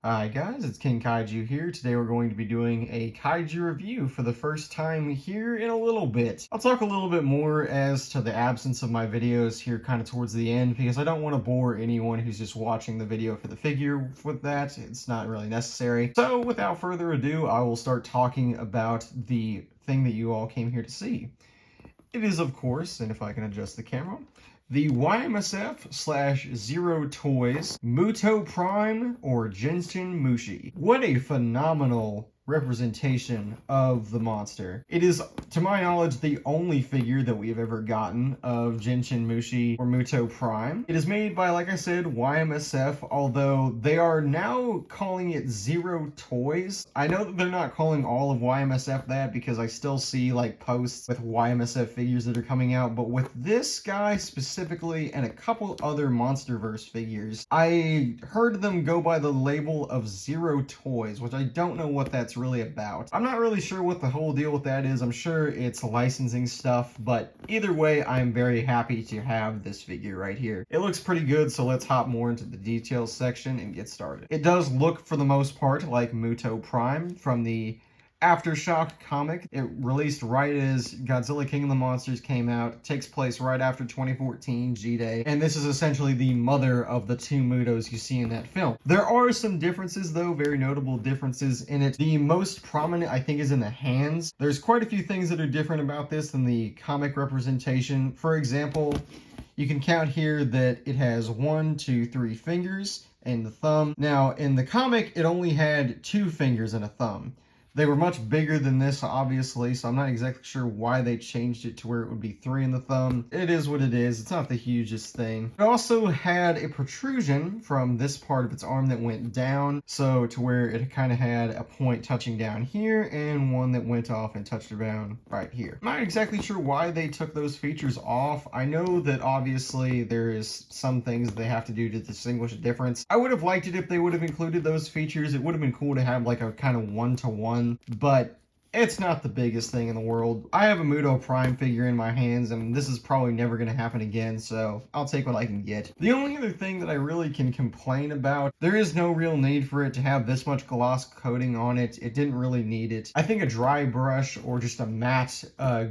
Hi guys, it's King Kaiju here. Today we're going to be doing a Kaiju review for the first time here in a little bit. I'll talk a little bit more as to the absence of my videos here kind of towards the end because I don't want to bore anyone who's just watching the video for the figure with that. It's not really necessary. So without further ado, I will start talking about the thing that you all came here to see. It is, of course, and if I can adjust the camera, the Y-MSF slash Zero Toys Muto Prime or Jinshin-Mushi. What a phenomenal representation of the monster. It is, to my knowledge, the only figure that we have ever gotten of Jinshin-Mushi or Muto Prime. It is made by, like I said, Y-MSF, although they are now calling it Zero Toys. I know that they're not calling all of Y-MSF that because I still see like posts with Y-MSF figures that are coming out, but with this guy specifically and a couple other MonsterVerse figures, I heard them go by the label of Zero Toys, which I don't know what that's really about. I'm not really sure what the whole deal with that is. I'm sure it's licensing stuff, but either way, I'm very happy to have this figure right here. It looks pretty good, so let's hop more into the details section and get started. It does look, for the most part, like Muto Prime from the Aftershock comic. It released right as Godzilla King of the Monsters came out. It takes place right after 2014 G-Day, and this is essentially the mother of the two Mutos you see in that film. There are some differences though, very notable differences in it. The most prominent I think is in the hands. There's quite a few things that are different about this than the comic representation. For example, you can count here that it has 1, 2, 3 fingers and the thumb. Now in the comic it only had 2 fingers and a thumb. They were much bigger than this, obviously, so I'm not exactly sure why they changed it to where it would be 3 in the thumb. It is what it is. It's not the hugest thing. It also had a protrusion from this part of its arm that went down, so to where it kind of had a point touching down here and one that went off and touched around right here. I'm not exactly sure why they took those features off. I know that obviously there is some things they have to do to distinguish a difference. I would have liked it if they would have included those features. It would have been cool to have like a kind of one-to-one, but it's not the biggest thing in the world. I have a Muto Prime figure in my hands, and this is probably never going to happen again, so I'll take what I can get. The only other thing that I really can complain about, there is no real need for it to have this much gloss coating on it. It didn't really need it. I think a dry brush or just a matte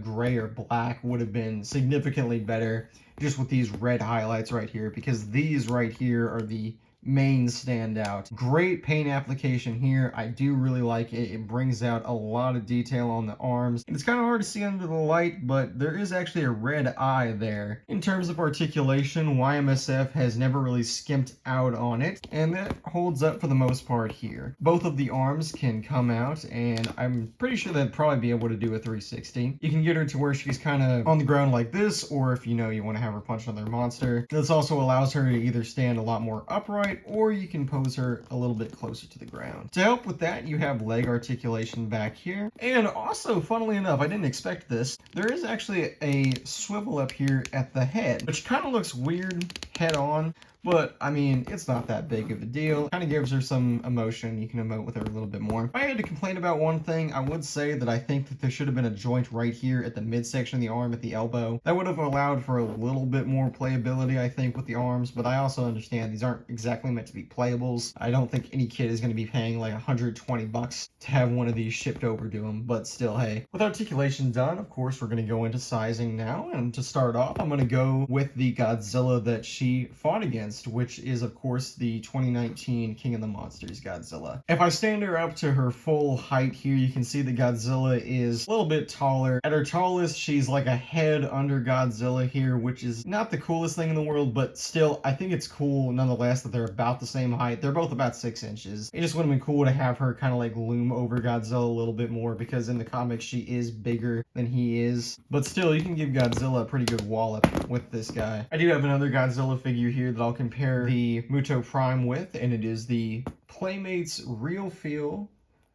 gray or black would have been significantly better just with these red highlights right here, because these right here are the main standout. Great paint application here. I do really like it. It brings out a lot of detail on the arms. It's kind of hard to see under the light, but there is actually a red eye there. In terms of articulation, Y-MSF has never really skimped out on it, and that holds up for the most part here. Both of the arms can come out, and I'm pretty sure they'd probably be able to do a 360. You can get her to where she's kind of on the ground like this, or if you know you want to have her punch another monster. This also allows her to either stand a lot more upright, or you can pose her a little bit closer to the ground. To help with that, you have leg articulation back here. And also, funnily enough, I didn't expect this, there is actually a swivel up here at the head, which kind of looks weird head on, but I mean, it's not that big of a deal. Kind of gives her some emotion. You can emote with her a little bit more. If I had to complain about one thing, I would say that I think that there should have been a joint right here at the midsection of the arm at the elbow. That would have allowed for a little bit more playability, I think, with the arms, but I also understand these aren't exactly meant to be playables. I don't think any kid is going to be paying like 120 bucks to have one of these shipped over to them, but still, hey. With articulation done, of course, we're going to go into sizing now, and to start off, I'm going to go with the Godzilla that she fought against, which is of course the 2019 King of the Monsters Godzilla. If I stand her up to her full height here, you can see the Godzilla is a little bit taller. At her tallest, she's like a head under Godzilla here, which is not the coolest thing in the world, but still, I think it's cool nonetheless that they're about the same height. They're both about 6 inches. It just would have been cool to have her kind of like loom over Godzilla a little bit more, because in the comics she is bigger than he is. But still, you can give Godzilla a pretty good wallop with this guy. I do have another Godzilla figure here that I'll compare the Muto Prime with, and it is the Playmates Real Feel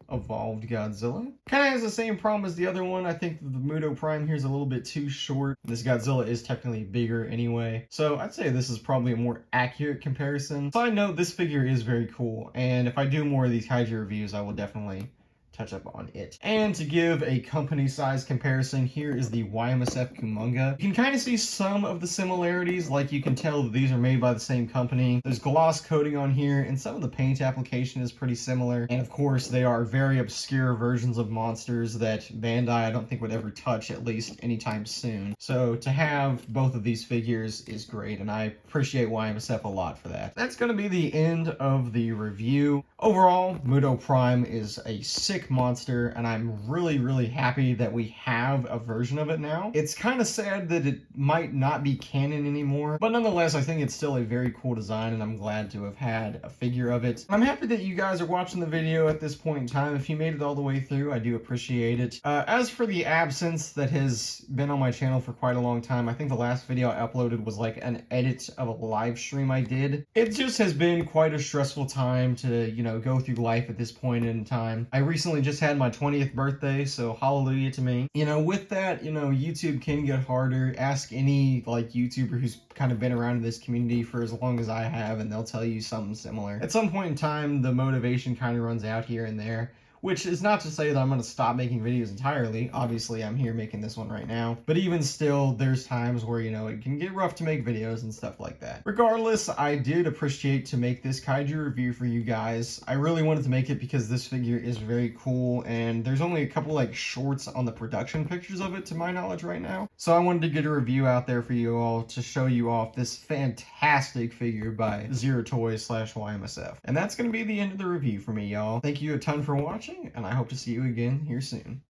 Evolved Godzilla. Kind of has the same problem as the other one. I think the Muto Prime here is a little bit too short. This Godzilla is technically bigger anyway, so I'd say this is probably a more accurate comparison. Side note, this figure is very cool, and if I do more of these Kaiju reviews, I will definitely touch up on it. And to give a company size comparison, here is the Y-MSF Kumonga. You can kind of see some of the similarities, like you can tell that these are made by the same company. There's gloss coating on here, and some of the paint application is pretty similar. And of course, they are very obscure versions of monsters that Bandai I don't think would ever touch, at least anytime soon. So to have both of these figures is great, and I appreciate Y-MSF a lot for that. That's going to be the end of the review. Overall, Muto Prime is a sick monster, and I'm really happy that we have a version of it now. It's kind of sad that it might not be canon anymore, but nonetheless, I think it's still a very cool design, and I'm glad to have had a figure of it. I'm happy that you guys are watching the video at this point in time. If you made it all the way through, I do appreciate it. As for the absence that has been on my channel for quite a long time, I think the last video I uploaded was like an edit of a live stream I did. It just has been quite a stressful time to, you know, go through life at this point in time. I recently just had my 20th birthday, so hallelujah to me. You know, with that, you know, YouTube can get harder. Ask any, like, YouTuber who's kind of been around in this community for as long as I have, and they'll tell you something similar. At some point in time, the motivation kind of runs out here and there. Which is not to say that I'm going to stop making videos entirely. Obviously, I'm here making this one right now. But even still, there's times where, you know, it can get rough to make videos and stuff like that. Regardless, I did appreciate to make this Kaiju review for you guys. I really wanted to make it because this figure is very cool, and there's only a couple, like, shorts on the production pictures of it, to my knowledge, right now. So I wanted to get a review out there for you all to show you off this fantastic figure by Zero Toys / Y-MSF. And that's going to be the end of the review for me, y'all. Thank you a ton for watching, and I hope to see you again here soon.